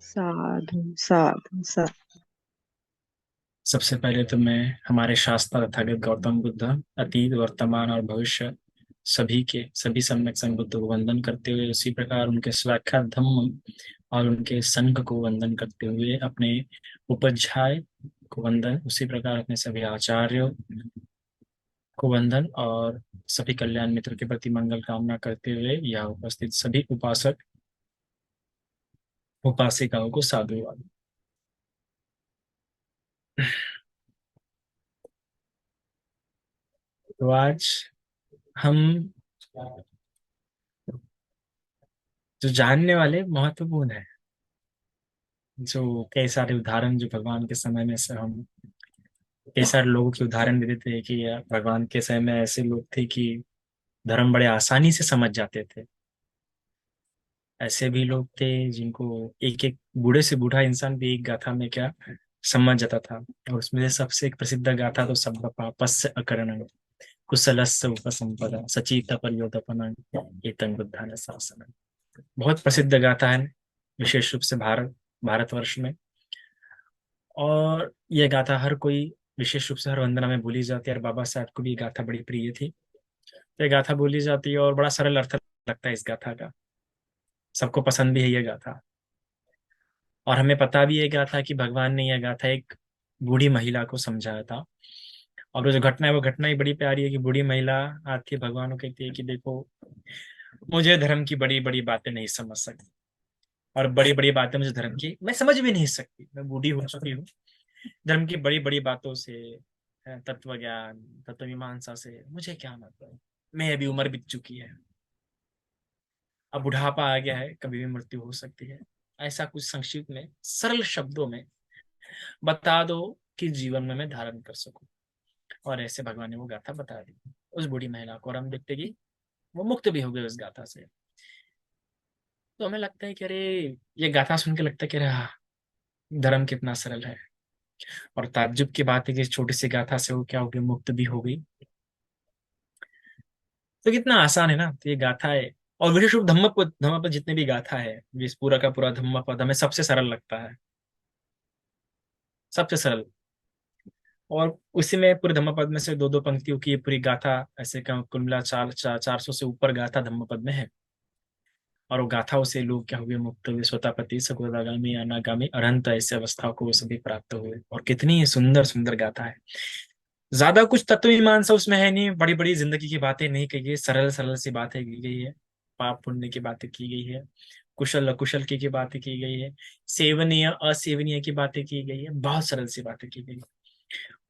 साधु साधु साधु। सबसे पहले तो मैं हमारे शास्त्र तथागत गौतम बुद्ध अतीत वर्तमान और भविष्य सभी सम्यक संबुद्ध को वंदन करते हुए, उसी प्रकार उनके स्वाख्यात धम्म और उनके संघ को वंदन करते हुए अपने उपध्याय को वंदन, उसी प्रकार अपने सभी आचार्यों को वंदन और सभी कल्याण मित्र के प्रति मंगल कामना करते हुए यह उपस्थित सभी उपासक उपासिकाओं को साधुवाद। तो आज हम जो जानने वाले महत्वपूर्ण है, जो कई सारे उदाहरण जो भगवान के समय में से हम कई सारे लोगों के उदाहरण दे देते हैं कि यार भगवान के समय में ऐसे लोग थे कि धर्म बड़े आसानी से समझ जाते थे। ऐसे भी लोग थे जिनको एक एक बूढ़े से बूढ़ा इंसान भी एक गाथा में क्या समझ जाता था। और उसमें से सबसे एक प्रसिद्ध गाथा तो सब पापस्य अकरणं कुशलस्य उपसंपदा सचीत पर्योदपनं एतं बुद्धान शासनम्। बहुत प्रसिद्ध गाथा है, विशेष रूप से भारतवर्ष में। और यह गाथा हर कोई विशेष रूप से हर वंदना में बोली जाती है, और बाबा साहब को भी ये गाथा बड़ी प्रिय थी। तो ये गाथा बोली जाती है और बड़ा सरल अर्थ लगता है इस गाथा का। सबको पसंद भी है ये गाथा। और हमें पता भी है गाथा कि भगवान ने यह गाथा एक बूढ़ी महिला को समझाया था। और वो जो घटना है वो घटना ही बड़ी प्यारी है कि बूढ़ी महिला आती है भगवान को, कहती है कि देखो, मुझे धर्म की बड़ी बड़ी बातें नहीं समझ सकती, और बड़ी बड़ी बातें मुझे धर्म की मैं समझ भी नहीं सकती, मैं बूढ़ी हो चुकी हूँ। धर्म की बड़ी बड़ी बातों से, तत्व ज्ञान तत्व मीमांसा से मुझे क्या मतलब, मैं अभी उम्र बीत चुकी है, अब बुढ़ापा आ गया है, कभी भी मृत्यु हो सकती है। ऐसा कुछ संक्षिप्त में सरल शब्दों में बता दो कि जीवन में मैं धारण कर सकूं। और ऐसे भगवान ने वो गाथा बता दी उस बूढ़ी महिला को, और हम देखते कि वो मुक्त भी हो गए उस गाथा से। तो हमें लगता है कि अरे, ये गाथा सुन के लगता है कि अरे हाँ, धर्म कितना सरल है। और ताज्जुब की बात है कि इस छोटी सी गाथा से वो क्या हो गई, मुक्त भी हो गई। तो कितना आसान है ना, तो ये गाथा है। और विशेष रूप धम्मपद, धम्मपद जितने भी गाथा है, जिस पूरा का पूरा धम्मपद हमें सबसे सरल लगता है, सबसे सरल। और उसी में पूरे धम्मपद में से दो दो पंक्तियों की ये पूरी गाथा, ऐसे कम कुल मिला 400 से ऊपर गाथा धम्मपद में है। और वो गाथाओं से लोग क्या हुए, मुक्त हुए, सोतापति सकुदागामी अनागामी अनंत ऐसे अवस्था को वो सभी प्राप्त हुए। और कितनी सुंदर सुंदर गाथा है। ज्यादा कुछ तत्व मीमांसा उसमें है नहीं, बड़ी बड़ी जिंदगी की बातें नहीं कही गई, सरल सरल सी बातें की गई है। पाप पुण्य की बातें की गई है, कुशल अकुशल की बातें की गई है, सेवनीय असेवनीय की बातें की गई है, बहुत सरल सी बातें की गई है।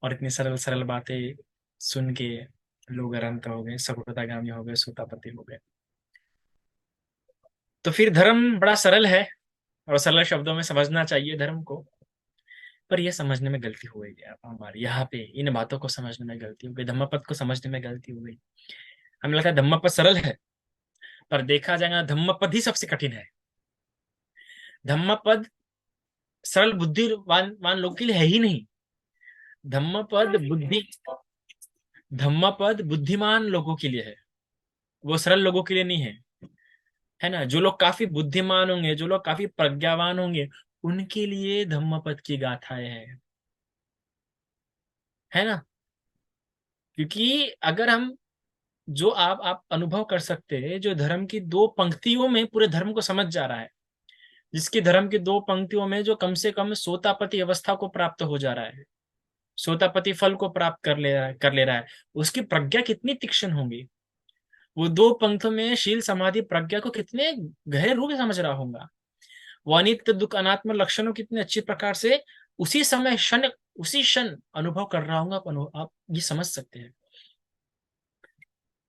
और इतनी सरल सरल बातें सुन के लोग अनंत हो गए, सकुटतागामी हो गए, सोतापति हो गए। तो फिर धर्म बड़ा सरल है, और सरल शब्दों में समझना चाहिए धर्म को। पर यह समझने में गलती हो गई है हमारी, यहाँ पे इन बातों को समझने में गलती हो गई, धम्मपद को समझने में गलती हो गई। हमें लगता है धम्मपद सरल है, पर देखा जाएगा धम्मपद ही सबसे कठिन है। धम्मपद सरल बुद्धिवान वान लोग के लिए है ही नहीं। धम्मपद बुद्धि धम्मपद बुद्धिमान लोगों के लिए है, वो सरल लोगों के लिए नहीं है। है ना, जो लोग काफी बुद्धिमान होंगे, जो लोग काफी प्रज्ञावान होंगे, उनके लिए धम्मपद की गाथाएं हैं। है ना, क्योंकि अगर हम, जो आप अनुभव कर सकते हैं, जो धर्म की दो पंक्तियों में पूरे धर्म को समझ जा रहा है, जिसकी धर्म की दो पंक्तियों में जो कम से कम सोतापति अवस्था को प्राप्त हो जा रहा है, सोतापति फल को प्राप्त कर ले रहा है, उसकी प्रज्ञा कितनी तीक्ष्ण होगी। वो दो पंक्तियों में शील समाधि प्रज्ञा को कितने गहरे रूप से समझ रहा होगा। वो अनित्य दुख अनात्म लक्षणों कितने अच्छी प्रकार से उसी समय क्षण उसी क्षण अनुभव कर रहा होगा। आप ये समझ सकते हैं।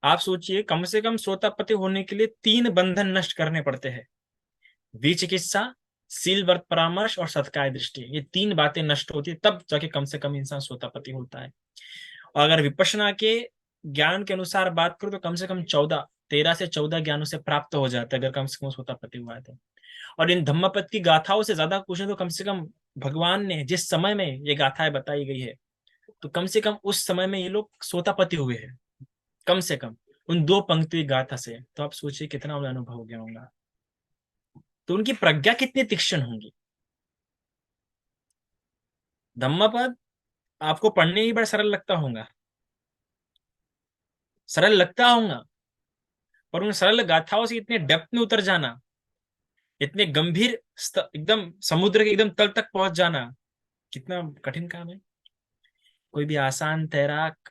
आप सोचिए, कम से कम सोतापति होने के लिए तीन बंधन नष्ट करने पड़ते हैं। विचिकित्सा, शील व्रत परामर्श और सत्काय दृष्टि, ये तीन बातें नष्ट होती है तब जाके कम से कम इंसान सोतापति होता है। और अगर विपश्यना के ज्ञान के अनुसार बात करो तो कम से कम 13 से 14 ज्ञानों से प्राप्त हो जाता है, अगर कम से कम सोतापति हुआ है तो। और इन धम्मपद की गाथाओं से ज्यादा पूछे तो कम से कम भगवान ने जिस समय में ये गाथाएं बताई गई है, तो कम से कम उस समय में ये लोग सोतापति हुए हैं, कम से कम उन दो पंक्ति गाथा से। तो आप सोचिए कितना उन्हें अनुभव हो गया होगा, तो उनकी प्रज्ञा कितनी तीक्ष्ण होंगी। धम्मपद आपको पढ़ने ही बड़ा सरल लगता होगा, सरल लगता होगा, पर उन सरल गाथाओं से इतने डेप्थ में उतर जाना, इतने गंभीर एकदम समुद्र के एकदम तल तक पहुंच जाना, कितना कठिन काम है। कोई भी आसान तैराक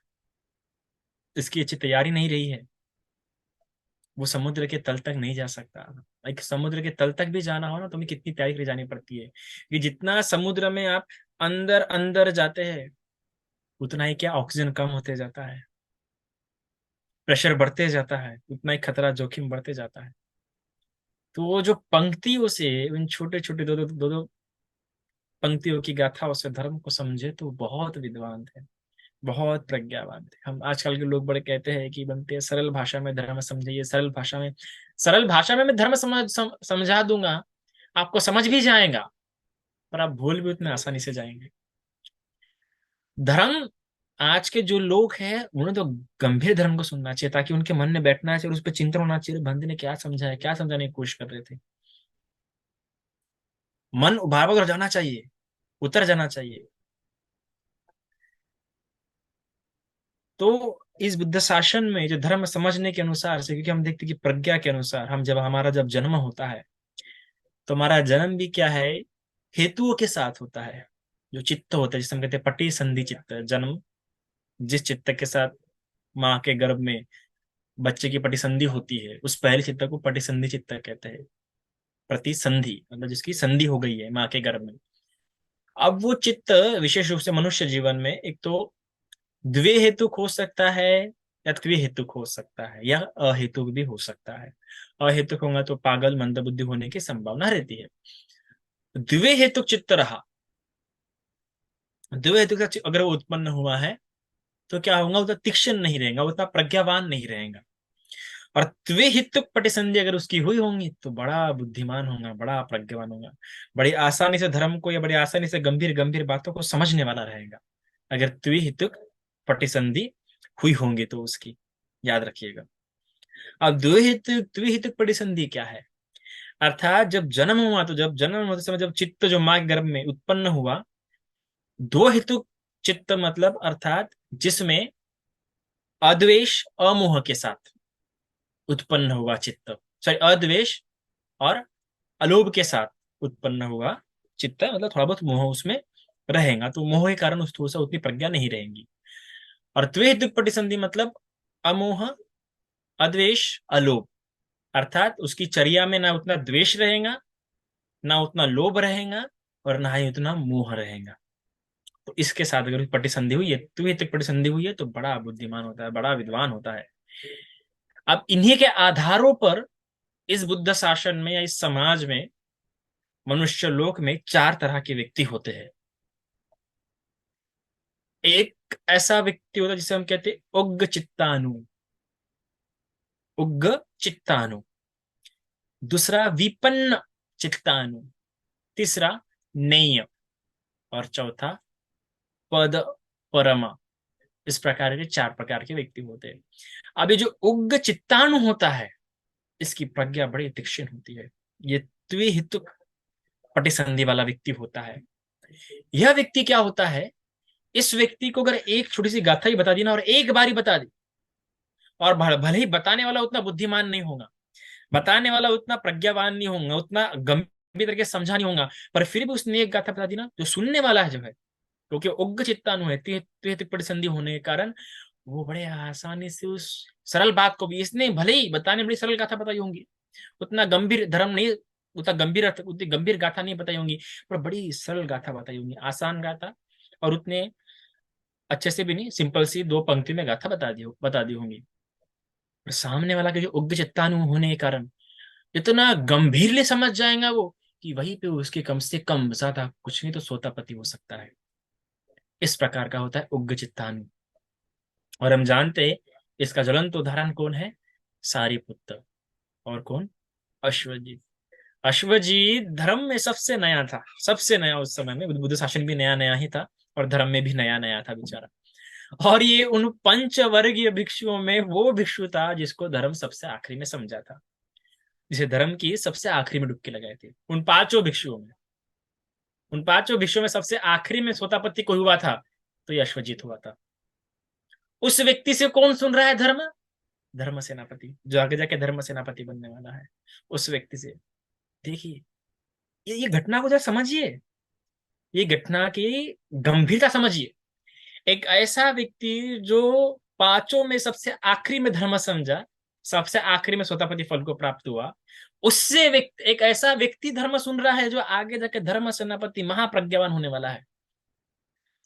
इसकी अच्छी तैयारी नहीं रही है, वो समुद्र के तल तक नहीं जा सकता। एक समुद्र के तल तक भी जाना हो ना, तो हमें कितनी तैयारी करी जानी पड़ती है, कि जितना समुद्र में आप अंदर अंदर जाते हैं, उतना ही क्या ऑक्सीजन कम होते जाता है, प्रेशर बढ़ते जाता है, उतना ही खतरा जोखिम बढ़ते जाता है। तो वो जो पंक्तियों से, उन छोटे छोटे दो दो पंक्तियों की गाथाओं से धर्म को समझे तो बहुत विद्वान थे, बहुत प्रज्ञावान थे। हम आजकल के लोग बड़े कहते हैं कि बनते हैं सरल भाषा में धर्म समझिए, सरल भाषा में, सरल भाषा में मैं धर्म समझा दूंगा, आपको समझ भी जाएगा, पर आप भूल भी उतने आसानी से जाएंगे। धर्म, आज के जो लोग हैं उन्हें तो गंभीर धर्म को सुनना चाहिए, ताकि उनके मन में बैठना चाहिए और उस पर चिंतन होना चाहिए, बंदे ने क्या समझा है, क्या समझाने की कोशिश कर रहे थे। मन बार बार जाना चाहिए, उतर जाना चाहिए। तो इस बुद्ध शासन में जो धर्म समझने के अनुसार से, क्योंकि हम देखते हैं कि प्रज्ञा के अनुसार हम जब हमारा जब जन्म होता है, तो हमारा जन्म भी क्या है, हेतुओं के साथ होता है। जो चित्त होता है, जिसे हम कहते हैं पटी संधि चित्त, जन्म जिस चित्त के साथ माँ के गर्भ में बच्चे की पटिसंधि होती है, उस पहले चित्त को पटिसंधि चित्त कहते हैं। प्रतिसंधि मतलब जिसकी संधि हो गई है माँ के गर्भ में। अब वो चित्त विशेष रूप से मनुष्य जीवन में एक तो द्वे हेतुक हो सकता है, या त्रि हेतुक हो सकता है, या अहेतुक भी हो सकता है। अहेतुक होगा तो पागल मंदबुद्धि होने की संभावना रहती है। द्वे हेतुक चित्त रहा, द्वे हेतुक का अगर वो उत्पन्न हुआ है, तो क्या होगा, उतना तीक्ष्ण नहीं रहेगा, उतना प्रज्ञावान नहीं रहेगा। और त्वे हितुक पटिसंधि अगर उसकी हुई होंगी, तो बड़ा बुद्धिमान होगा, बड़ा प्रज्ञावान होगा, बड़ी आसानी से धर्म को या बड़ी आसानी से गंभीर गंभीर बातों को समझने वाला रहेगा, अगर त्वे हितुक पटिसंधि हुई होंगी तो उसकी, याद रखिएगा। अब द्विहितुक पटिसंधि क्या है, अर्थात जब जन्म हुआ, तो जब जन्म होते समय जब चित्त जो माँ के गर्भ में उत्पन्न हुआ, दो हितुक चित्त मतलब अर्थात जिसमें अद्वेष अमोह के साथ उत्पन्न हुआ चित्त, सॉरी अद्वेष और अलोभ के साथ उत्पन्न हुआ चित्त, मतलब थोड़ा बहुत मोह उसमें रहेगा, तो मोह के कारण उस थोड़ा सा उतनी प्रज्ञा नहीं रहेगी। और द्वेहितुक पटिसंधि मतलब अमोह अद्वेष अलोभ, अर्थात उसकी चर्या में ना उतना द्वेष रहेगा, ना उतना लोभ रहेगा, और ना ही उतना मोह रहेगा। तो इसके साथ अगर पटिसंधि हुई है, द्विहितुक पटिसंधि हुई है, तो बड़ा बुद्धिमान होता है, बड़ा विद्वान होता है। अब इन्हीं के आधारों पर इस बुद्ध शासन में या इस समाज में मनुष्य लोक में चार तरह के व्यक्ति होते हैं। एक ऐसा व्यक्ति होता है जिसे हम कहते हैं उग्र चित्तानु, उग्र चित्तानु। दूसरा विपन्न चित्तानु। तीसरा नेय। और चौथा पद परमा। इस प्रकार के चार प्रकार के व्यक्ति होते हैं। अब ये जो उग्र चित्तानु होता है, इसकी प्रज्ञा बड़ी तीक्ष्ण होती है। ये द्विहितुक पटिसंधि वाला व्यक्ति होता है। यह व्यक्ति क्या होता है, इस व्यक्ति को अगर एक छोटी सी गाथा ही बता दी ना, और एक बार ही बता दी, और भले ही बताने वाला उतना बुद्धिमान नहीं होगा, बताने वाला उतना प्रज्ञावान नहीं होगा, उतना गंभीर तरीके से समझा नहीं होगा, पर फिर भी उसने एक गाथा बता दी ना, जो सुनने वाला है जो है, क्योंकि उग्र चित्तानु है, त्रिहितुक पटिसंधि होने के कारण वो बड़े आसानी से उस सरल बात को भी, इसने भले ही बताने बड़ी सरल गाथा बताई होंगी, उतना गंभीर धर्म नहीं, उतना गंभीर अर्थ, उतनी गंभीर गाथा नहीं बताई होंगी, पर बड़ी सरल गाथा बताई होंगी, आसान गाथा, और उतने अच्छे से भी नहीं, सिंपल सी दो पंक्ति में गाथा बता दी होंगी। पर सामने वाला के जो उग्र चित्तानु होने के कारण इतना गंभीरली समझ जाएगा वो, कि वहीं पे उसके कम से कम ज्यादा कुछ नहीं तो सोतापति हो सकता है। इस प्रकार का होता है उग्र चित्तानु। और हम जानते हैं इसका ज्वलंत उदाहरण कौन है, सारिपुत्र। और कौन, अश्वजीत। अश्वजीत धर्म में सबसे नया था, सबसे नया उस समय में, बुद्ध शासन भी नया नया ही था, और धर्म में भी नया नया था बेचारा। और ये उन पंचवर्गीय भिक्षुओं में वो भिक्षु था जिसको धर्म सबसे आखिरी में समझा था, जिसे धर्म की सबसे आखिरी में डुबकी लगाई थी, उन पांचों भिक्षुओं में। उन पांचों भिक्षुओं में सबसे आखिरी में सोतापति को हुआ था, तो ये अश्वजीत हुआ था। उस व्यक्ति से कौन सुन रहा है धर्म? धर्म सेनापति, जो आगे जाके धर्म सेनापति बनने वाला है, उस व्यक्ति से। देखिए, ये घटना को जरा समझिए, ये घटना की गंभीरता समझिए। एक ऐसा व्यक्ति जो पांचों में सबसे आखिरी में धर्म समझा, सबसे आखिरी में सोतापति फल को प्राप्त हुआ, उससे व्यक्ति, एक ऐसा व्यक्ति धर्म सुन रहा है जो आगे जाके धर्म सेनापति महाप्रज्ञावान होने वाला है।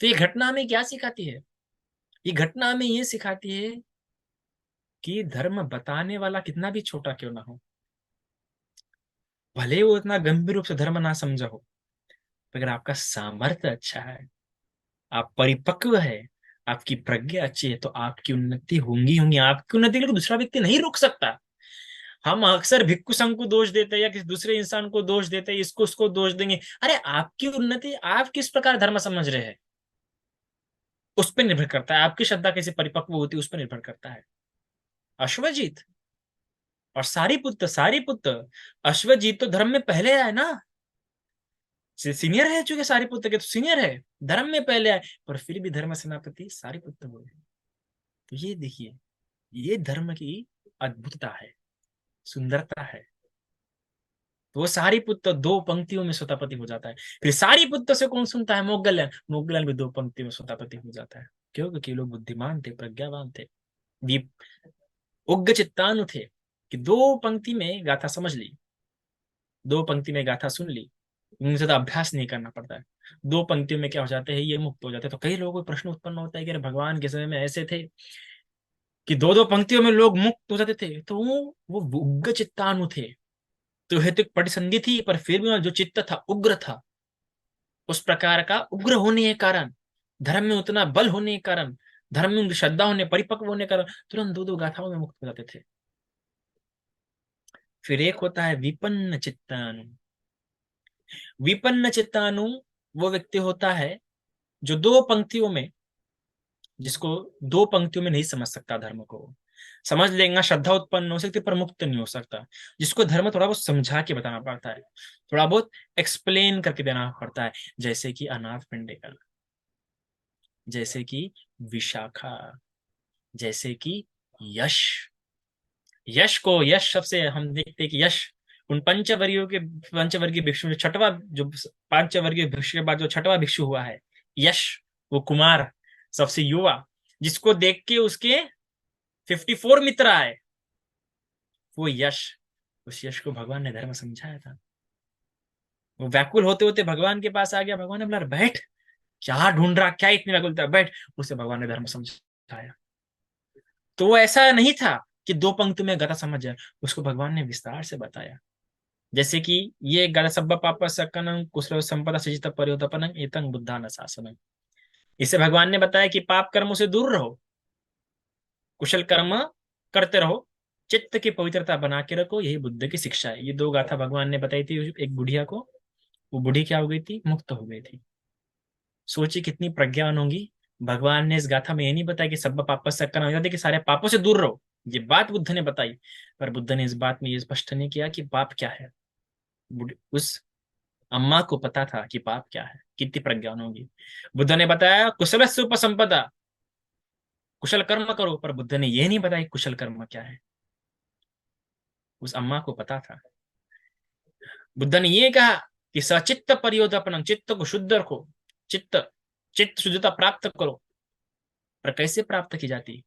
तो ये घटना हमें क्या सिखाती है? ये घटना हमें ये सिखाती है कि धर्म बताने वाला कितना भी छोटा क्यों ना हो, भले वो इतना गंभीर रूप से धर्म ना समझा हो, अगर आपका सामर्थ्य अच्छा है, आप परिपक्व है, आपकी प्रज्ञा अच्छी है, तो आपकी उन्नति होंगी होंगी। आपकी उन्नति के लिए दूसरा व्यक्ति नहीं रुक सकता। हम अक्सर भिक्खु संघ को दोष देते हैं या किसी दूसरे इंसान को दोष देते हैं, इसको उसको दोष देंगे। अरे आपकी उन्नति, आप किस प्रकार धर्म समझ रहे हैं, उस पर निर्भर करता है। आपकी श्रद्धा कैसे परिपक्व होती है, उस पर निर्भर करता है। अश्वजीत और सारीपुत्र, सारीपुत्र, अश्वजीत तो धर्म में पहले आए ना, सीनियर है, चूंकि सारीपुत्र के तो सीनियर है, धर्म में पहले आए, पर फिर भी धर्म सेनापति सारीपुत्र हुए। तो ये देखिए, ये धर्म की अद्भुतता है, सुंदरता है। तो वो सारीपुत्र दो पंक्तियों में स्वतापति हो जाता है। फिर सारीपुत्र से कौन सुनता है? मोगलयन, मोगलयन भी दो पंक्तियों में स्वतापति हो जाता है। क्यों? क्योंकि लोग बुद्धिमान थे, प्रज्ञावान थे, दीप उग्र चित्तानु थे, कि दो पंक्ति में गाथा समझ ली, दो पंक्ति में गाथा सुन ली, उनसे ज्यादा अभ्यास नहीं करना पड़ता है। दो पंक्तियों में क्या हो जाते हैं, ये मुक्त हो जाते हैं। तो कई लोगों को प्रश्न उत्पन्न होता है कि अरे भगवान के समय में ऐसे थे कि दो दो पंक्तियों में लोग मुक्त हो जाते थे, तो वो उग्र चित्तानु थे। तो हेतु एक परिसंधि थी, पर फिर भी जो चित्त था उग्र था। उस प्रकार का उग्र होने के कारण, धर्म में उतना बल होने के कारण, धर्म में उनकी श्रद्धा होने, परिपक्व होने के कारण तुरंत दो दो गाथाओं में मुक्त हो जाते थे। फिर एक होता है विपन्न चित्तानु। विपन्न चित्तानु वो व्यक्ति होता है जो दो पंक्तियों में, जिसको दो पंक्तियों में नहीं समझ सकता, धर्म को समझ लेगा, श्रद्धा उत्पन्न हो सकती पर मुक्त नहीं हो सकता, जिसको धर्म थोड़ा बहुत समझा के बताना पड़ता है, थोड़ा बहुत एक्सप्लेन करके देना पड़ता है। जैसे कि अनाथ पिंडेकर, जैसे कि विशाखा, जैसे कि यश। यश को, यश शब्द से हम देखते हैं कि यश उन पंचवर्गीयों के, पंचवर्गीय भिक्षु में छठवा, जो पांचवर्गीय भिक्षु के बाद जो छठवा भिक्षु हुआ है, यश, वो कुमार, सबसे युवा, जिसको देख के उसके 54 मित्र आए, वो यश, उस यश को भगवान ने धर्म समझाया था। वो व्याकुल होते होते भगवान के पास आ गया, भगवान ने बोला बैठ, क्या ढूंढ रहा, क्या इतनी व्याकुलता, बैठ। उसे भगवान ने धर्म समझाया। तो वो ऐसा नहीं था कि दो पंक्ति में गाथा समझ जाए, उसको भगवान ने विस्तार से बताया। जैसे कि ये गाथा सब्ब पाप सकनं कुशल संपदा सजित पर्योतपनं एतं बुद्धान शासनं। इसे भगवान ने बताया कि पाप कर्मों से दूर रहो, कुशल कर्म करते रहो, चित्त की पवित्रता बना के रखो, यही बुद्ध की शिक्षा है। ये दो गाथा भगवान ने बताई थी एक बुढ़िया को। वो बुढ़ी क्या हो गई थी? मुक्त हो गई थी। सोचिए कितनी प्रज्ञान होंगी। भगवान ने इस गाथा में ये नहीं बताया कि सब पाप से करना हो, कि सारे पापों से दूर रहो, ये बात बुद्ध ने बताई। पर बुद्ध ने इस बात में ये स्पष्ट नहीं किया कि पाप क्या है। उस अम्मा को पता था कि पाप क्या है, कितनी प्रज्ञान होगी। बुद्ध ने बताया कुशल से उपसंपदा, कुशल कर्म करो, पर बुद्ध ने यह नहीं बताया कुशल कर्म क्या है। उस अम्मा को पता था। बुद्ध ने ये कहा कि सचित्त परियोदापन, चित्त को शुद्ध रखो, चित्त चित्त शुद्धता प्राप्त करो। पर कैसे प्राप्त की जाती?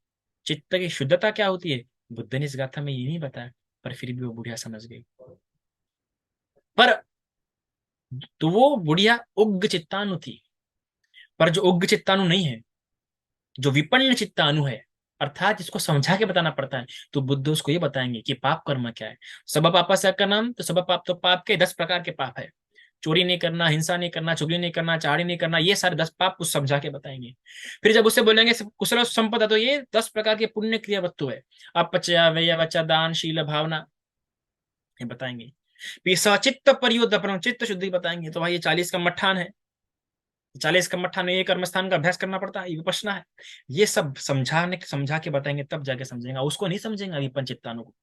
चित्त की शुद्धता क्या होती है, बुद्ध ने इस गाथा में ये नहीं बताया, पर फिर भी वो बुढ़िया समझ गई। पर तो वो बुढ़िया उग्र चित्तानु थी। पर जो उग्र चित्तानु नहीं है, जो विपन्न चित्तानु है, अर्थात इसको समझा के बताना पड़ता है, तो बुद्ध उसको ये बताएंगे कि पाप कर्म क्या है। सब पाप से नाम, तो सब पाप, तो पाप के 10 प्रकार के पाप है। चोरी नहीं करना, हिंसा नहीं करना, चुगली नहीं करना, चाड़ी नहीं करना, ये सारे 10 पाप कुछ समझा के बताएंगे। फिर जब उससे बोलेंगे कुशल संपदा, तो ये 10 प्रकार के पुण्य क्रिया वस्तु है, अपचय व्यय वच दान शील भावना, ये बताएंगे। फिर सचित्त परियोदपन, चित्त शुद्धि बताएंगे। तो भाई ये 40 का मट्ठान है, 40 का मट्ठान में ये कर्मस्थान का अभ्यास करना पड़ता है, ये विपश्यना है। ये सब समझा के बताएंगे, तब जाके समझेगा। उसको नहीं समझेगा विपन चित्तानु को,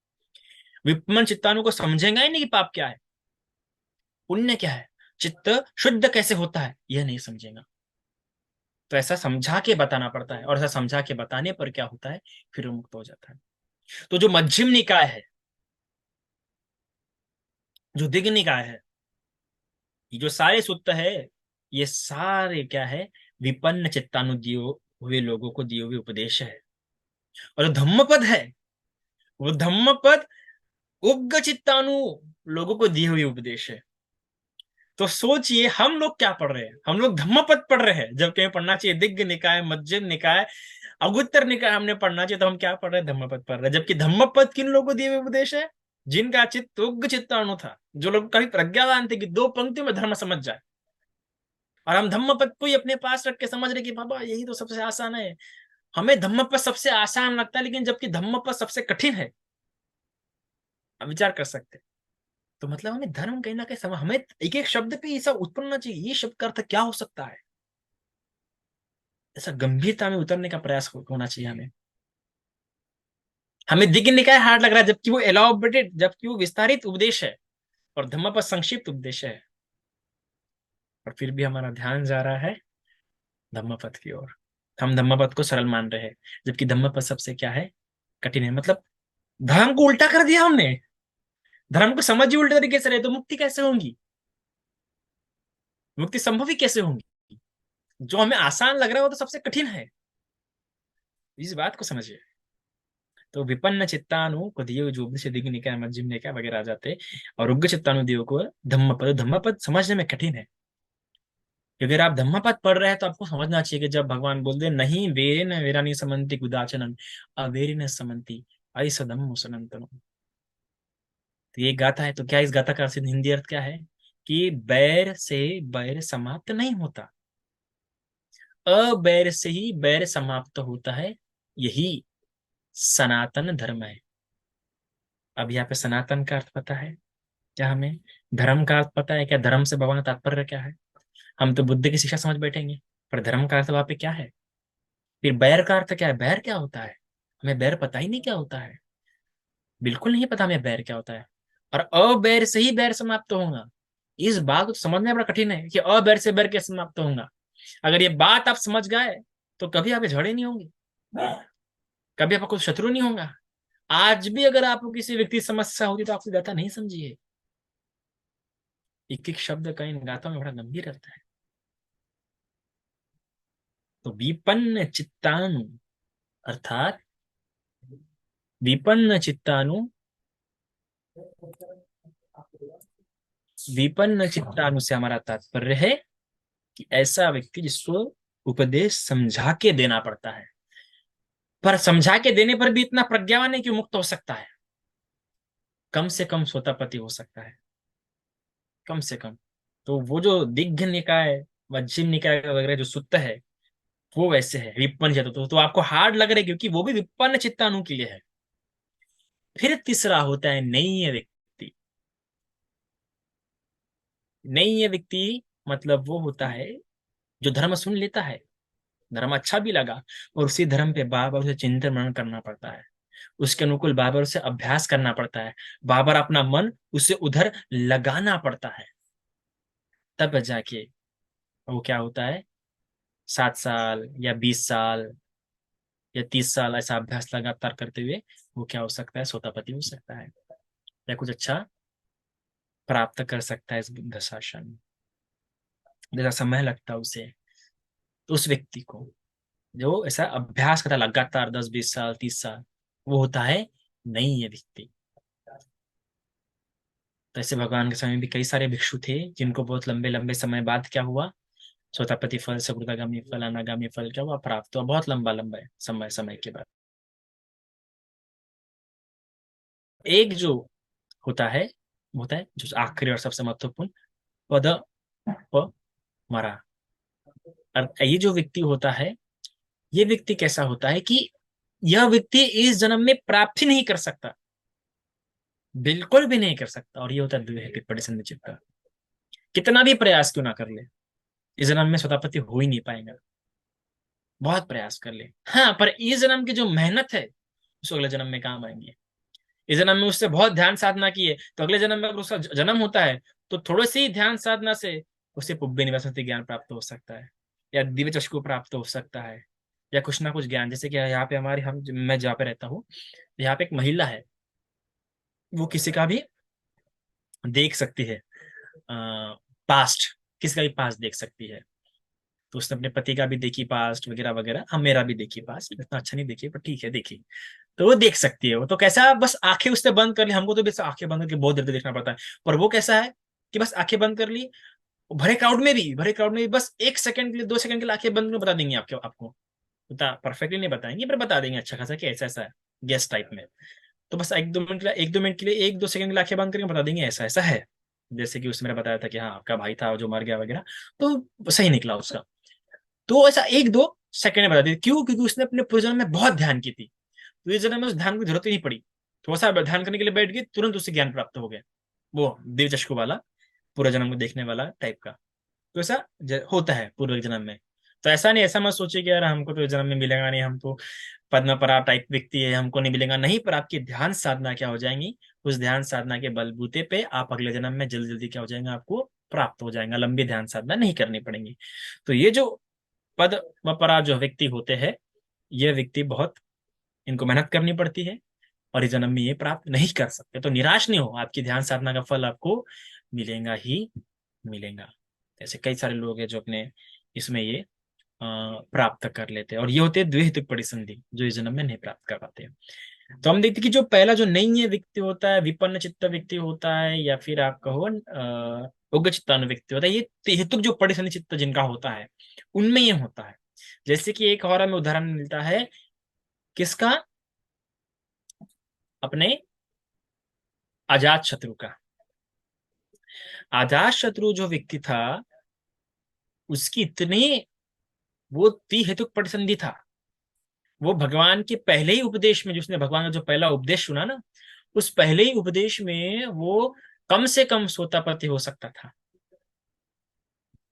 विपन चित्तानु को समझेगा ही नहीं कि पाप क्या है, पुण्य क्या है, चित्त शुद्ध कैसे होता है यह नहीं समझेगा। तो ऐसा समझा के बताना पड़ता है, और ऐसा समझा के बताने पर क्या होता है, फिर वो मुक्त हो जाता है। तो जो मध्यम निकाय है, जो दिग्ग निकाय है, ये जो सारे सूत्र है, ये सारे क्या है, विपन्न चित्तानुदियो हुए लोगों को दिए हुए उपदेश है। और जो धम्मपद है, वो धम्मपद उग्र चित्तानु लोगों को दिए हुए उपदेश है। तो सोचिए हम लोग क्या पढ़ रहे हैं, हम लोग धम्मपद पढ़ रहे हैं, जबकि हमें पढ़ना चाहिए दिग्ग निकाय, मध्यम निकाय, अगुत्तर निकाय हमने पढ़ना चाहिए। तो हम क्या पढ़ रहे हैं, धम्मपद पढ़ रहे हैं। जबकि धम्मपद किन लोगों को दिए हुए उपदेश है, जिनका चित्त उग्र चित्तानु था, जो लोग कभी प्रज्ञावान थे कि दो पंक्तियों में धर्म समझ जाए। और हम धम्मपद को ही अपने पास रख के समझ रहे कि बाबा यही तो सबसे आसान है। हमें धम्मपद सबसे आसान लगता है, लेकिन जबकि धम्मपद सबसे कठिन है। हम विचार कर सकते हैं। तो मतलब हमें धर्म कहीं ना कहीं समझ, हमें एक एक शब्द पे ऐसा उत्पन्न होना चाहिए, ये शब्द का अर्थ क्या हो सकता है, ऐसा गंभीरता में उतरने का प्रयास होना चाहिए हमें। हमें दिग्ग निकाय हार्ड लग रहा है, जबकि वो एलॉबरेटेड, जबकि वो विस्तारित उपदेश है, और धम्मपद संक्षिप्त उपदेश है। और फिर भी हमारा ध्यान जा रहा है धम्मपद की ओर। हम धम्मपद को सरल मान रहे हैं, जबकि धम्मपद सबसे क्या है, कठिन है। मतलब धर्म को उल्टा कर दिया हमने। धर्म को समझ ही उल्टे तरीके से रहे तो मुक्ति कैसे होगी, मुक्ति संभव ही कैसे होगी। जो हमें आसान लग रहा है वो तो सबसे कठिन है, इस बात को समझिए। तो विपन्न चित्तानु को दिए जो उपदेश दिग्ग निकाय, मध्यम निकाय वगैरह आ जाते, और उग्र चित्तानु दियो को धम्मपद। धम्मपद समझने में कठिन है, क्योंकि अगर आप धम्मपद पढ़ रहे हैं तो आपको समझना चाहिए कि जब भगवान बोलते नहीं वेरे न वेरानी समन्ति गुदाचनन अवेरी न समन्ति ऐसदम मुसनंतनो, तो ये गाथा है। तो क्या इस गाथा का हिंदी अर्थ क्या है, कि बैर से बैर समाप्त नहीं होता, अबैर से ही बैर समाप्त होता है, यही सनातन धर्म है। अब यहाँ पे सनातन का अर्थ पता है क्या हमें, धर्म का अर्थ पता है क्या, धर्म से भगवान का तात्पर्य क्या है। हम तो बुद्ध की शिक्षा समझ बैठेंगे, पर धर्म का अर्थ वहां पे क्या है। फिर बैर का अर्थ क्या है, बैर क्या होता है, हमें बैर पता ही नहीं क्या होता है, बिल्कुल नहीं पता हमें बैर क्या होता है। और अबैर से ही बैर समाप्त होगा, इस बात को समझना बड़ा कठिन है कि अबैर से बैर कैसे समाप्त होगा। अगर ये बात आप समझ गए तो कभी आप झगड़े नहीं होंगे, कभी आपको शत्रु नहीं होगा। आज भी अगर आपको किसी व्यक्ति की समस्या होती तो आपकी गाथा नहीं समझिए। एक एक शब्द का इन गाथाओं में बड़ा गंभीर रहता है। तो विपन्न चित्तानु अर्थात विपन्न चित्तानु, विपन्न चित्तानु से हमारा तात्पर्य है कि ऐसा व्यक्ति जिसको उपदेश समझा के देना पड़ता है, पर समझा के देने पर भी इतना प्रज्ञावान है कि मुक्त हो सकता है, कम से कम सोतापति हो सकता है, कम से कम। तो वो जो दिग्घ निकाय, मध्यम निकाय वगैरह जो सूत्र है वो वैसे है विपन्न चित्त। तो आपको हार्ड लग रहा है क्योंकि वो भी विपन्न चित्तानु के लिए है। फिर तीसरा होता है नैय व्यक्ति। नैय व्यक्ति मतलब वो होता है जो धर्म सुन लेता है, धर्म अच्छा भी लगा, और उसी धर्म पे बार बार उसे चिंतन मनन करना पड़ता है, उसके अनुकूल बार बार उसे अभ्यास करना पड़ता है, बार बार अपना मन उसे उधर लगाना पड़ता है, तब जाके वो क्या होता है, 7 साल या 20 साल या 30 साल ऐसा अभ्यास लगातार करते हुए वो क्या हो सकता है, सोतापति हो सकता है, या कुछ अच्छा प्राप्त कर सकता है इस बुद्ध शासन में। जैसा समय लगता है उसे, तो उस व्यक्ति को जो ऐसा अभ्यास करता है लगातार 10 20 साल 30 साल, वो होता है नहीं ये व्यक्ति। तो ऐसे भगवान के समय में भी कई सारे भिक्षु थे जिनको बहुत लंबे लंबे समय बाद क्या हुआ, सोतापति फल, सकुदागामी फल, अनागामी फल क्या हुआ, प्राप्त हुआ, बहुत लंबा लंबा समय समय के बाद। एक जो होता है वो होता है जो आखिरी और सबसे महत्वपूर्ण, पद प मरा। और ये जो व्यक्ति होता है, ये व्यक्ति कैसा होता है कि यह व्यक्ति इस जन्म में प्राप्त ही नहीं कर सकता, बिल्कुल भी नहीं कर सकता। और ये होता है द्विहेय टिप्पणी संचित, कितना भी प्रयास क्यों ना कर ले इस जन्म में स्वतापति हो ही नहीं पाएगा, बहुत प्रयास कर ले। हाँ, पर इस जन्म की जो मेहनत है उसको अगले जन्म में काम आएंगे। इस जन्म में उससे बहुत ध्यान साधना की है तो अगले जन्म में अगर उसका जन्म होता है तो थोड़े से ही ध्यान साधना से उसे पुब्बे निवासों ज्ञान प्राप्त हो सकता है, या दिव्य चक्षु प्राप्त हो सकता है, या कुछ ना कुछ ज्ञान। जैसे कि यहाँ पे हमारी हम मैं जहाँ पे रहता हूँ, यहाँ पे एक महिला है, वो किसी का भी देख सकती है पास्ट, किसी का भी पास्ट देख सकती है। तो उसने अपने पति का भी देखी पास्ट वगैरह वगैरह, हम मेरा भी देखी पास्ट, इतना अच्छा नहीं देखी पर ठीक है देखी। तो वो देख सकती है। वो तो कैसा, बस आंखें उसने बंद कर ली, हमको तो बस आंखें बंद करके बहुत देर तक देखना पड़ता है। पर वो कैसा है कि बस आंखें बंद कर ली, भरे क्राउड में भी बस 1 सेकंड के लिए 2 सेकंड के लिए आंखें बंद करके बता देंगे आपको आपको बता परफेक्टली नहीं बताएंगे पर बता देंगे अच्छा खासा कि ऐसा ऐसा है, गेस्ट टाइप में। तो बस 1-2 मिनट के लिए 1-2 सेकंड के लिए आंखें बंद करके बता देंगे ऐसा ऐसा है। जैसे कि उसने मेरा बताया था कि हाँ आपका भाई था जो मर गया वगैरह, तो सही निकला उसका। तो ऐसा 1-2 सेकंड में बता दी। क्यों? क्योंकि उसने अपने पूर्वजन्म में बहुत ध्यान की थी, तो इस जन्म में उस ध्यान की जरूरत ही नहीं पड़ी। थोड़ा सा ध्यान करने के लिए बैठ गई, तुरंत उसे ज्ञान प्राप्त हो गया, वो दिव्य चक्षु वाला, पूरा जन्म को देखने वाला टाइप का। तो ऐसा होता है पूर्व जन्म में। तो ऐसा नहीं, ऐसा मत सोचिए कि यार हमको तो इस जन्म में मिलेगा नहीं, हम तो पद्म पराग टाइप व्यक्ति है, हमको नहीं मिलेगा। नहीं, पर आपकी ध्यान साधना क्या हो जाएंगी, उस ध्यान साधना के बलबूते पे आप अगले जन्म में जल्दी जल्दी क्या हो जाएंगे, आपको प्राप्त हो जाएगा। लंबी ध्यान साधना नहीं करनी पड़ेगी। तो ये जो पद व परा जो व्यक्ति होते हैं, ये व्यक्ति बहुत, इनको मेहनत करनी पड़ती है और इस जन्म में ये प्राप्त नहीं कर सकते। तो निराश नहीं हो, आपकी ध्यान साधना का फल आपको मिलेगा ही मिलेगा। ऐसे कई सारे लोग हैं जो अपने इसमें ये प्राप्त कर लेते हैं, और ये होते हैं द्विहेतुक परिसंधि, जो इस जन्म में नहीं प्राप्त कर पाते हैं। तो हम देखते हैं कि जो पहला जो नहीं है व्यक्ति होता है, विपन्न चित्त व्यक्ति होता है, या फिर आप कहो उग्र चित्तानु व्यक्ति होता है, ये हेतुक जो परिसंधि चित्त जिनका होता है उनमें ये होता है। जैसे कि एक और हमें उदाहरण मिलता है, किसका? अपने अजात शत्रु का। अजात शत्रु जो व्यक्ति था, उसकी इतनी, वो हेतुक परिसंधि था। वो भगवान के पहले ही उपदेश में, जिसने भगवान का जो पहला उपदेश सुना ना, उस पहले ही उपदेश में वो कम से कम सोतापति हो सकता था।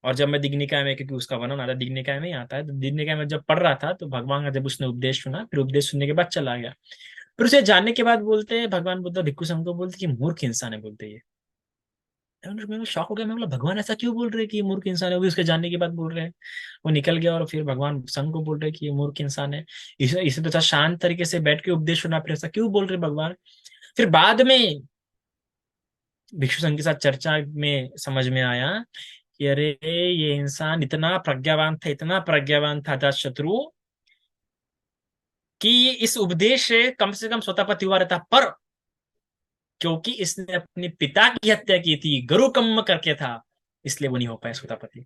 और जब मैं दिग्निकाय में, क्योंकि उसका वर्णन आता है दिग्निकाय में ही आता है, तो दिग्निकाय में जब पढ़ रहा था तो भगवान का जब उसने उपदेश सुना, फिर उपदेश सुनने के बाद चला गया। फिर उसे जानने के बाद बोलते हैं भगवान बुद्ध भिक्खु संघ को बोलते कि मूर्ख इंसान है, बोलते ये। मैं शॉक हो गया, मैं बोला भगवान ऐसा क्यों बोल रहे हैं कि ये मूर्ख इंसान है? वो भी उसके जानने के बाद बोल रहे हैं। वो निकल गया और फिर भगवान संघ को बोल रहे हैं कि ये मूर्ख इंसान है। इसे तो अच्छा शांत तरीके से बैठ के उपदेश सुना, फिर ऐसा क्यों बोल रहे भगवान? फिर बाद में भिक्षु संघ के साथ चर्चा में समझ में आया कि अरे ये इंसान इतना प्रज्ञावान था, इतना प्रज्ञावान था अजात शत्रु, कि इस उपदेश से कम स्वतः पति हुआ रहता, पर क्योंकि इसने अपने पिता की हत्या की थी, गुरुकम्म करके था, इसलिए वो नहीं हो पाया स्वतापति।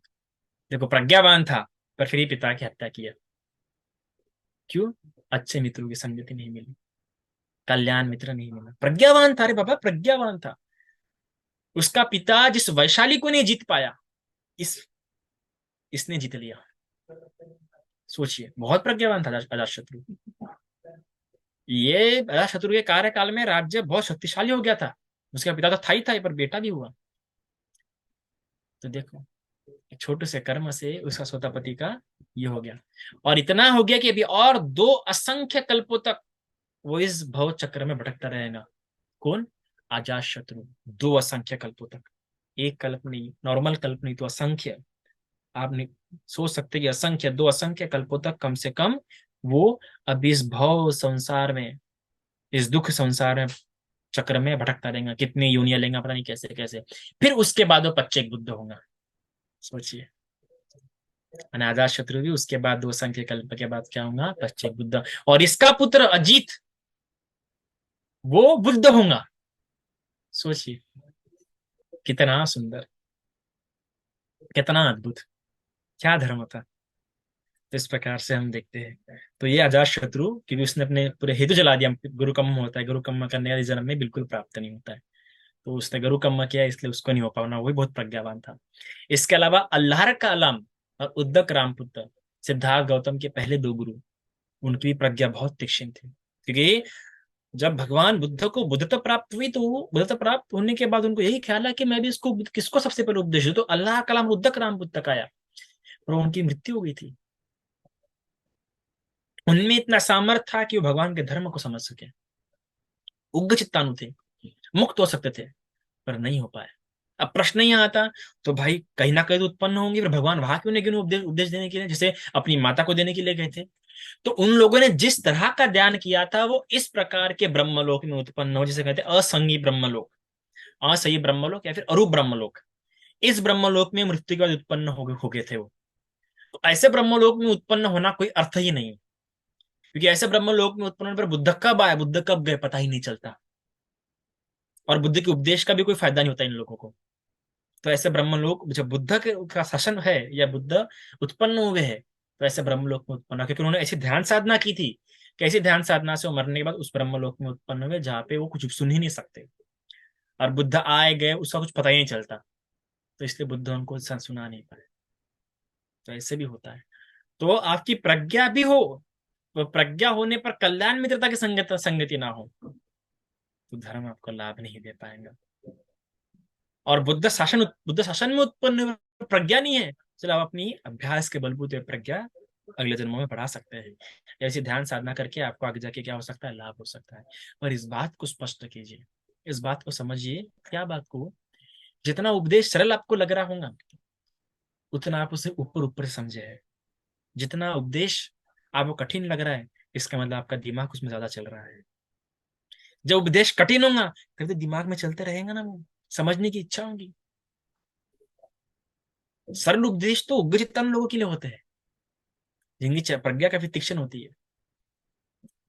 देखो प्रज्ञावान था, पर फिर ही पिता की हत्या किया। क्यों? अच्छे मित्रों की संगति नहीं मिली, कल्याण मित्र नहीं मिला। प्रज्ञावान था रे बाबा, प्रज्ञावान था। उसका पिता जिस वैशाली को नहीं जीत पाया, इस इसने जीत लिया। सोचिए, बहुत प्रज्ञावान था अजात शत्रु। ये अजात शत्रु के कार्यकाल में राज्य बहुत शक्तिशाली हो गया था। उसका पिता तो था ही, पर बेटा भी हुआ। तो देखो, एक छोटे से कर्म से उसका स्वतापति का ये हो गया, और इतना हो गया कि अभी और 2 असंख्य कल्पों तक वो इस भव चक्र में भटकता रहेगा। कौन? अजात शत्रु। 2 असंख्य कल्पों तक, एक कल्प नहीं, नॉर्मल कल्प नहीं, तो असंख्य। आपने सोच सकते कि असंख्य, 2 असंख्य कल्पों तक कम से कम वो अभी इस भव संसार में, इस दुख संसार में, चक्र में भटकता रहेगा। कितनी यूनियन लेगा पता नहीं कैसे कैसे। फिर उसके बाद वो पच्चेक बुद्ध होगा। सोचिए, अनाजात शत्रु भी उसके बाद 2 संख्य कल्प के बाद क्या होगा? पश्चिम बुद्ध। और इसका पुत्र अजीत, वो बुद्ध होगा। सोचिए, कितना सुंदर, कितना अद्भुत, क्या धर्म था। तो इस प्रकार से हम देखते हैं। तो ये अजात शत्रु, क्योंकि उसने अपने पूरे हेतु जला दिया। गुरु कर्म होता है, गुरु कर्म करने वाले जन्म में बिल्कुल प्राप्त नहीं होता है। तो उसने गुरु कर्म किया, इसलिए उसको नहीं हो पाना। वो भी बहुत प्रज्ञावान था। इसके अलावा अल्लाह कालम और उद्दक रामपुत्र, सिद्धार्थ गौतम के पहले 2 गुरु, उनकी भी प्रज्ञा बहुत तीक्ष्ण थी। क्योंकि जब भगवान बुद्ध को बुद्धता प्राप्त हुई, तो बुद्धता प्राप्त होने के बाद उनको यही ख्याल है कि मैं भी इसको किसको सबसे पहले उपदेश दूं। तो अल्लाह कलाम उद्दक राम बुद्ध तक आया, और उनकी मृत्यु हो गई थी। उनमें इतना सामर्थ्य था कि वो भगवान के धर्म को समझ सके। उग्र चित्तानु थे, मुक्त हो सकते थे, पर नहीं हो पाए। अब प्रश्न ही आता, तो भाई कहीं ना कहीं तो उत्पन्न होंगे, फिर भगवान वहां क्यों नहीं गए उपदेश उपदेश देने के लिए, जैसे अपनी माता को देने के लिए गए थे। तो उन लोगों ने जिस तरह का ध्यान किया था वो इस प्रकार के ब्रह्मलोक में उत्पन्न हो, जिसे कहते हैं असंगी ब्रह्मलोक, असही ब्रह्मलोक या फिर अरूप ब्रह्मलोक। इस ब्रह्मलोक में मृत्यु के बाद उत्पन्न हो गए थे वो। तो ऐसे ब्रह्मलोक में उत्पन्न होना कोई अर्थ ही नहीं, क्योंकि ऐसे ब्रह्मलोक में उत्पन्न होने पर बुद्ध कब आए, बुद्ध कब गए, पता ही नहीं चलता। और बुद्ध के उपदेश का भी कोई फायदा नहीं होता इन लोगों को। तो ऐसे ब्रह्मलोक जब बुद्ध का शासन है या बुद्ध उत्पन्न हुए हैं, तो ऐसे ब्रह्मलोक में उत्पन्न, क्योंकि उन्होंने ऐसी ध्यान साधना की थी, कैसी ध्यान साधना से वो मरने के बाद उस ब्रह्मलोक में उत्पन्न हुए जहाँ पे वो कुछ सुन ही नहीं सकते, और बुद्ध आए गए उसका कुछ पता ही नहीं चलता। तो इसलिए बुद्ध उनको सुना नहीं पाए। तो ऐसे भी होता है। तो आपकी प्रज्ञा भी हो, तो प्रज्ञा होने पर कल्याण मित्रता की संगति ना हो, तो धर्म आपको लाभ नहीं दे पाएगा। और बुद्ध शासन में उत्पन्न हुए प्रज्ञा नहीं है, चलो आप अपनी अभ्यास के बलबूते प्रज्ञा अगले जन्मों में बढ़ा सकते हैं। ऐसी ध्यान साधना करके आपको आगे जाके क्या हो सकता है, लाभ हो सकता है। पर इस बात को स्पष्ट कीजिए, इस बात को समझिए। क्या बात को? जितना उपदेश सरल आपको लग रहा होगा, उतना आप उसे ऊपर ऊपर से समझे है। जितना उपदेश आपको कठिन लग रहा है, इसका मतलब आपका दिमाग उसमें ज्यादा चल रहा है। जब उपदेश कठिन होगा, तब तो दिमाग में चलते रहेगा ना, वो समझने की इच्छा होगी। सरल उपदेश तो उग्र चित्तान लोगों के लिए होते हैं, जिनकी प्रज्ञा काफी तीक्ष्ण होती है।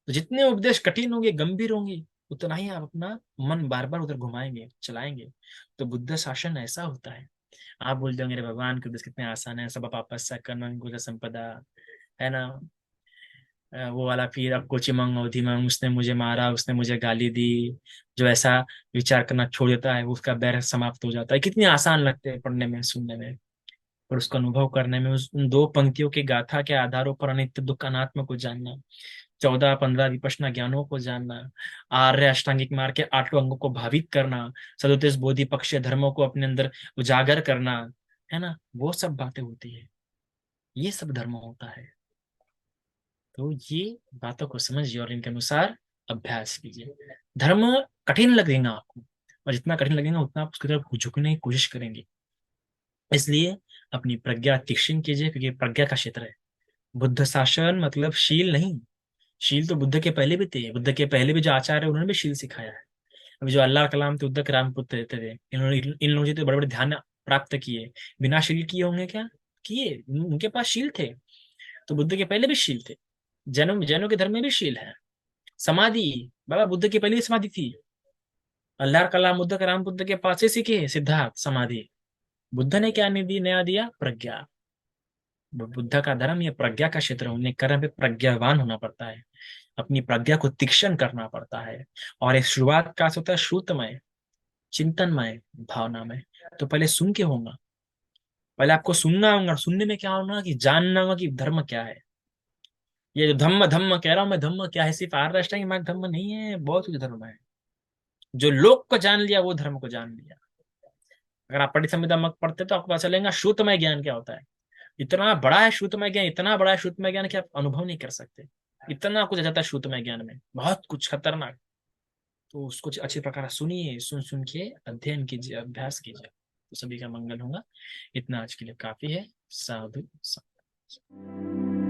तो जितने उपदेश कठिन होंगे, गंभीर होंगे, उतना ही आप अपना मन बार बार उधर घुमाएंगे, चलाएंगे। तो बुद्ध शासन ऐसा होता है। आप बोल दोगे, मेरे भगवान के उपदेश कितने आसान है, सब पापस कर्म संपदा, है ना। वो वाला फिर अब कोची मंग अवधि मंग, उसने मुझे मारा, उसने मुझे गाली दी, जो ऐसा विचार करना छोड़ देता है, वो उसका बैर समाप्त हो जाता है। कितनी आसान लगते हैं पढ़ने में, सुनने में, और उसका अनुभव करने में। उन दो पंक्तियों की गाथा के आधारों पर अनित्य दुख अनात्म को जानना, 14-15 विपश्यना ज्ञानों को जानना, आर्य अष्टांगिक मार्ग के 8 अंगों को भावित करना, सदोतेश बोधि पक्ष धर्मों को अपने अंदर उजागर करना, है ना, वो सब बातें होती है। ये सब धर्म होता है। तो ये बातों को समझिए और इनके अनुसार अभ्यास कीजिए। धर्म कठिन लगेगा आपको, और जितना कठिन लगेगा उतना आप उसकी तरफ झुकने की कोशिश करेंगे। इसलिए अपनी प्रज्ञा तीक्ष्ण कीजिए, क्योंकि प्रज्ञा का क्षेत्र है। बुद्ध शासन मतलब शील नहीं। शील तो बुद्ध के पहले भी थे, बुद्ध के पहले भी जो आचार्य है उन्होंने भी शील सिखाया है। अभी जो अल्लाह कलाम थे, उद्धव के रामपुत्र रहते थे, इन्होंने इन लोगों से तो बड़े बड़े ध्यान प्राप्त किए। बिना शील किए होंगे क्या? किए, उनके पास शील थे। तो बुद्ध के पहले भी शील थे। जैनों जैनों के धर्म में भी शील है। समाधि, बाबा बुद्ध की पहली समाधि थी। अल्लाह कलाम बुद्ध के रामपुत्र के पास से सीखे सिद्धार्थ समाधि। बुद्ध ने क्या नहीं दी, नया दिया? प्रज्ञा। बुद्ध का धर्म ये प्रज्ञा का क्षेत्र होने के कारण पे प्रज्ञावान होना पड़ता है, अपनी प्रज्ञा को तीक्ष्ण करना पड़ता है। और एक शुरुआत का होता है श्रुतमय, चिंतनमय, भावनामय। तो पहले सुन के होगा, पहले आपको सुनना होगा। सुनने में क्या होगा कि जानना होगा कि धर्म क्या है। ये जो धम्म धम्म कह रहा हूं मैं, धम्म क्या है? सिर्फ आर्य अष्टांगिक मार्ग धर्म नहीं है, बहुत कुछ धर्म है। जो लोक को जान लिया वो धर्म को जान लिया। अगर आप पटिसंहिता मग पढ़ते तो आपको पता चलेगा श्रुतमय ज्ञान क्या होता है। इतना बड़ा है श्रुतमय ज्ञान, इतना बड़ा है श्रुतमय ज्ञान कि आप अनुभव नहीं कर सकते। इतना कुछ आ जाता है श्रुतमय ज्ञान में, बहुत कुछ खतरनाक। तो उसको अच्छी प्रकार सुनिए, सुन सुन के अध्ययन कीजिए, अभ्यास कीजिए, तो सभी का मंगल होगा। इतना आज के लिए काफी है। साधु साधु।